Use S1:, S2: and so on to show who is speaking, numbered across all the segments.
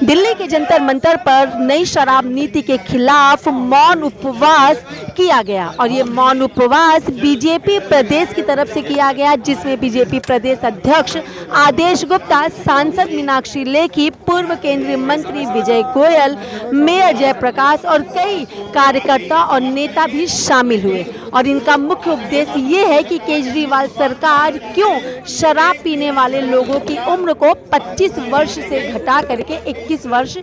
S1: दिल्ली के जंतर मंतर पर नई शराब नीति के खिलाफ मौन उपवास किया गया और ये मौन उपवास बीजेपी प्रदेश की तरफ से किया गया, जिसमें बीजेपी प्रदेश अध्यक्ष आदेश गुप्ता, सांसद मीनाक्षी लेखी, पूर्व केंद्रीय मंत्री विजय गोयल, मेयर जयप्रकाश और कई कार्यकर्ता और नेता भी शामिल हुए। और इनका मुख्य उद्देश्य ये है कि केजरीवाल सरकार क्यों शराब पीने वाले लोगों की उम्र को 25 वर्ष से घटा करके 21 वर्ष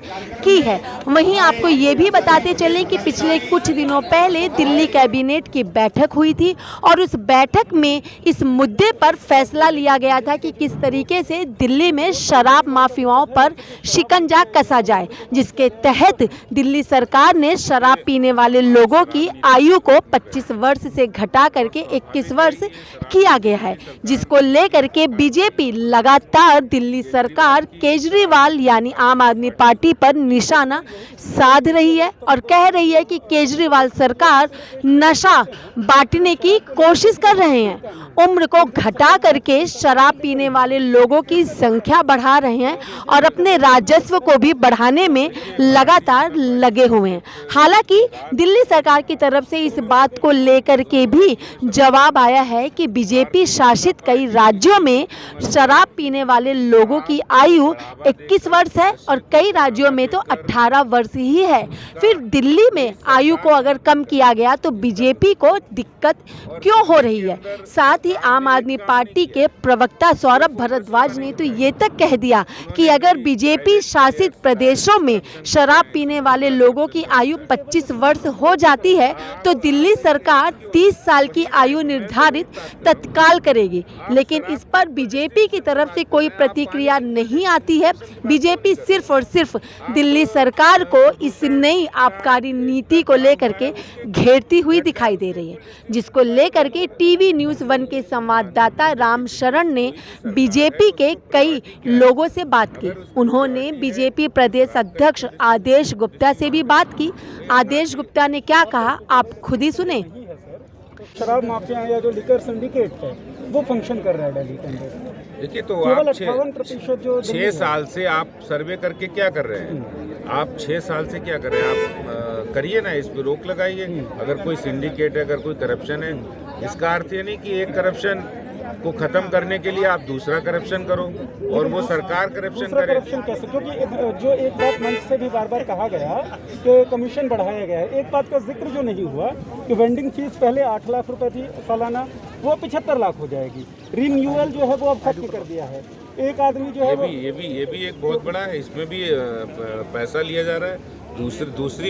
S1: की है। वहीं आपको ये भी बताते चलें कि पिछले कुछ दिनों पहले दिल्ली कैबिनेट की बैठक हुई थी और उस बैठक में इस मुद्दे पर फैसला लिया गया था कि किस तरीके से दिल्ली में शराब माफियाओं पर शिकंजा कसा जाए, जिसके तहत दिल्ली सरकार ने शराब पीने वाले लोगों की आयु को 25 वर्ष से घटा करके 21 वर्ष किया गया है, जिसको लेकर के बीजेपी लगातार दिल्ली सरकार केजरीवाल यानी आम आदमी पार्टी पर निशाना साध रही है और कह रही है कि केजरीवाल सरकार नशा बांटने की कोशिश कर रहे हैं, उम्र को घटा करके शराब पीने वाले लोगों की संख्या बढ़ा रहे हैं और अपने राजस्व को भी बढ़ाने में लगातार लगे हुए हैं। हालांकि दिल्ली सरकार की तरफ से इस बात को लेकर के भी जवाब आया है कि बीजेपी शासित कई राज्यों में शराब पीने वाले लोगों की आयु 21 वर्ष है और कई राज्यों में तो 18 वर्ष ही है। फिर दिल्ली में आयु को अगर कम किया गया तो बीजेपी को दिक्कत क्यों हो रही है। साथ ही आम आदमी पार्टी के प्रवक्ता सौरभ भारद्वाज ने तो ये तक कह दिया कि अगर बीजेपी शासित प्रदेशों में शराब पीने वाले लोगों की आयु 25 वर्ष हो जाती है तो दिल्ली सरकार 30 साल की आयु निर्धारित तत्काल करेगी। लेकिन इस पर बीजेपी की तरफ से कोई प्रतिक्रिया नहीं आती है। बीजेपी सिर्फ और सिर्फ दिल्ली सरकार को इस नई आबकारी नीति को लेकर के घेरती हुई दिखाई दे रही है, जिसको लेकर के टीवी न्यूज़ 1 के संवाददाता राम शरण ने बीजेपी के कई लोगों से बात की। उन्होंने बीजेपी प्रदेश अध्यक्ष आदेश गुप्ता से भी बात की। आदेश गुप्ता ने क्या कहा, आप खुद ही सुने।
S2: शराब माफिया या जो लिकर सिंडिकेट है वो फंक्शन कर रहा है दिल्ली के अंदर।
S3: देखिए, तो
S2: केवल
S3: आप
S2: 58% जो
S3: 6 साल से आप सर्वे करके क्या कर रहे हैं? आप 6 साल से क्या कर रहे हैं? आप करिए ना, इस पर रोक लगाइए। अगर कोई सिंडिकेट है, अगर कोई करप्शन है, इसका अर्थ ये नहीं कि एक करप्शन को खत्म करने के लिए आप दूसरा करप्शन करो और वो सरकार करप्शन करे।
S2: करप्शन कैसे? क्योंकि जो एक बात मंच से भी बार बार कहा गया कि कमीशन बढ़ाया गया है, एक बात का जिक्र जो नहीं हुआ कि वेंडिंग फीस पहले 8 लाख रुपए थी सालाना, वो 75 लाख हो जाएगी। रिन्यूअल जो है वो अब खत्म कर दिया है। एक आदमी जो है
S3: ये भी एक बहुत बड़ा है, इसमें भी पैसा लिया जा रहा है। दूसरी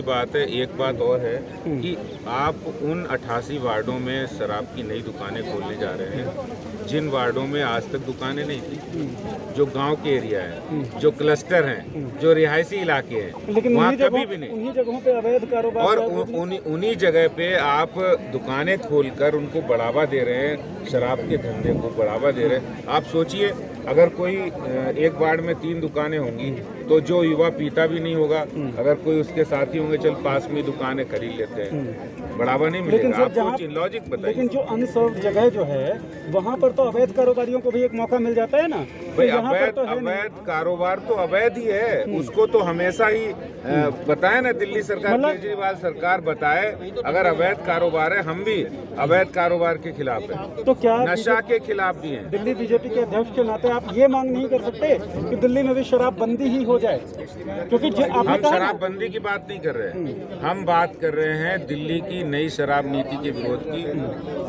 S3: बात है, एक बात और है कि आप उन 88 वार्डों में शराब की नई दुकानें खोलने जा रहे हैं जिन वार्डों में आज तक दुकानें नहीं थी, जो गांव के एरिया है, जो क्लस्टर हैं, जो रिहायशी इलाके हैं,
S2: लेकिन
S3: वहाँ कभी भी नहीं।
S2: उन्हीं जगहों पे अवैध कारोबार
S3: और उन्हीं जगह पे आप दुकानें खोलकर उनको बढ़ावा दे रहे हैं, शराब के धंधे को बढ़ावा दे रहे हैं। आप सोचिए, अगर कोई एक वार्ड में 3 दुकानें होंगी तो जो युवा पीता भी नहीं होगा, अगर कोई उसके साथी होंगे, चल पास में दुकानें खरीद लेते हैं, बढ़ावा नहीं मिलेगा। आप सोचिए, लॉजिक बताइए।
S2: लेकिन जो अनसर्व जगह जो है वहाँ पर तो अवैध कारोबारियों को भी एक मौका मिल जाता है ना।
S3: भाई, अवैध कारोबार तो अवैध ही है, उसको तो हमेशा ही बताए ना दिल्ली सरकार, केजरीवाल सरकार बताए अगर अवैध कारोबार है, हम भी अवैध कारोबार के खिलाफ है,
S2: तो क्या
S3: नशा के खिलाफ भी है।
S2: दिल्ली बीजेपी के अध्यक्ष के नाते आप ये मांग नहीं कर सकते कि दिल्ली में भी शराब बंदी ही हो जाए? क्योंकि
S3: हम शराब बंदी की बात नहीं कर रहे हैं, हम बात कर रहे हैं दिल्ली की नई शराब नीति के विरोध की,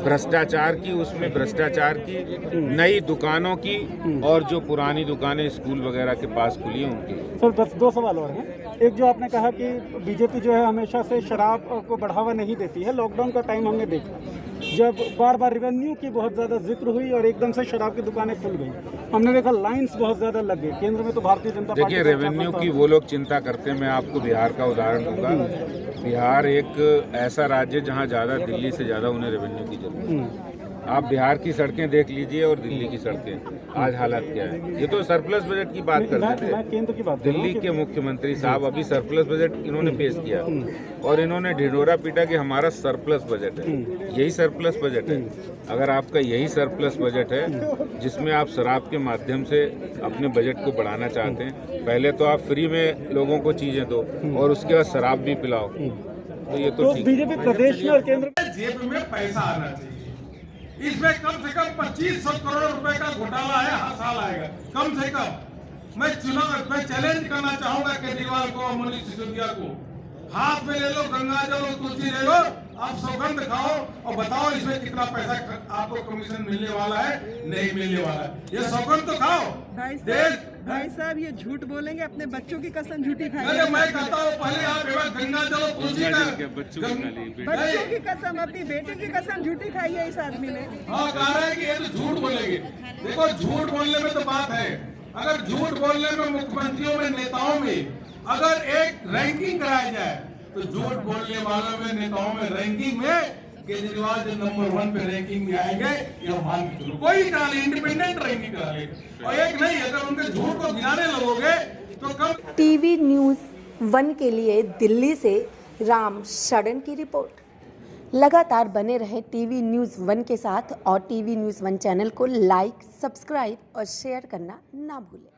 S3: भ्रष्टाचार की, उसमें भ्रष्टाचार की, नई दुकानों की, और जो पुरानी दुकानें स्कूल वगैरह के पास खुली हैं उनकी।
S2: सर, बस 2 सवाल और हैं। एक जो आपने कहा कि बीजेपी जो है हमेशा से शराब को बढ़ावा नहीं देती है। लॉकडाउन का टाइम हमने देखा, जब बार बार रेवेन्यू की बहुत ज़्यादा जिक्र हुई और एकदम से शराब की दुकानें खुल गई, हमने देखा लाइंस बहुत ज़्यादा लग गई। केंद्र में तो भारतीय जनता पार्टी,
S3: देखिए, रेवेन्यू की वो लोग चिंता करते हैं। मैं आपको बिहार का उदाहरण दूंगा। बिहार एक ऐसा राज्य जहां ज़्यादा, दिल्ली से ज़्यादा उन्हें रेवेन्यू की जरूरत है। आप बिहार की सड़कें देख लीजिए और दिल्ली की सड़कें आज हालत क्या है। ये तो सरप्लस बजट की बात करते
S2: मैं
S3: थे।
S2: केंद्र की बात कर रहा हूँ
S3: दिल्ली के मुख्यमंत्री साहब अभी सरप्लस बजट इन्होंने पेश किया और इन्होंने ढिंढोरा पीटा कि हमारा सरप्लस बजट है। यही सरप्लस बजट है। अगर आपका यही सरप्लस बजट है जिसमें आप शराब के माध्यम से अपने बजट को बढ़ाना चाहते हैं, पहले तो आप फ्री में लोगों को चीजें दो और उसके बाद शराब भी पिलाओ, तो ये तो ठीक है।
S2: बीजेपी प्रदेश में और केंद्र में
S4: जेब में पैसा आना चाहिए। इसमें कम से कम 2500 करोड़ रुपए का घोटाला है, हर साल आएगा कम से कम। मैं चैलेंज करना चाहूंगा केजरीवाल को और मनीष सिसोदिया को, हाथ में ले लो गंगा जल और तुलसी ले लो, आप सौगंध खाओ और बताओ इसमें कितना पैसा आपको कमीशन मिलने वाला है, नहीं मिलने वाला है। ये सौगंध तो खाओ।
S5: भाई साहब ये झूठ बोलेंगे, अपने बच्चों की कसम झूठी खाएंगे।
S4: अरे मैं कहता हूँ पहले आप गंगा जल और तुलसी का
S5: बच्चों की कसम, अपनी बेटी की कसम झूठी खाई है इस आदमी ने।
S4: हाँ, कह रहे हैं कि ये तो झूठ बोलेंगे। देखो झूठ बोलने में तो बात है, अगर झूठ बोलने में मुख्यमंत्रियों में, नेताओं में अगर एक रैंकिंग कराई जाए तो झूठ बोलने वालों में, नेताओं में रैंकिंग में केजरीवाल जो नंबर 1 पे रैंकिंग में आएंगे, या मान के चलो कोई करा ले, इंडिपेंडेंट रैंकिंग करा ले। और एक नहीं, अगर उनके झूठ को गिनाने लगोगे तो कम।
S1: टीवी न्यूज़ 1 के लिए दिल्ली से राम शरण की रिपोर्ट। लगातार बने रहें टीवी न्यूज़ 1 के साथ और टीवी न्यूज़ 1 चैनल को लाइक, सब्सक्राइब और शेयर करना ना भूलें।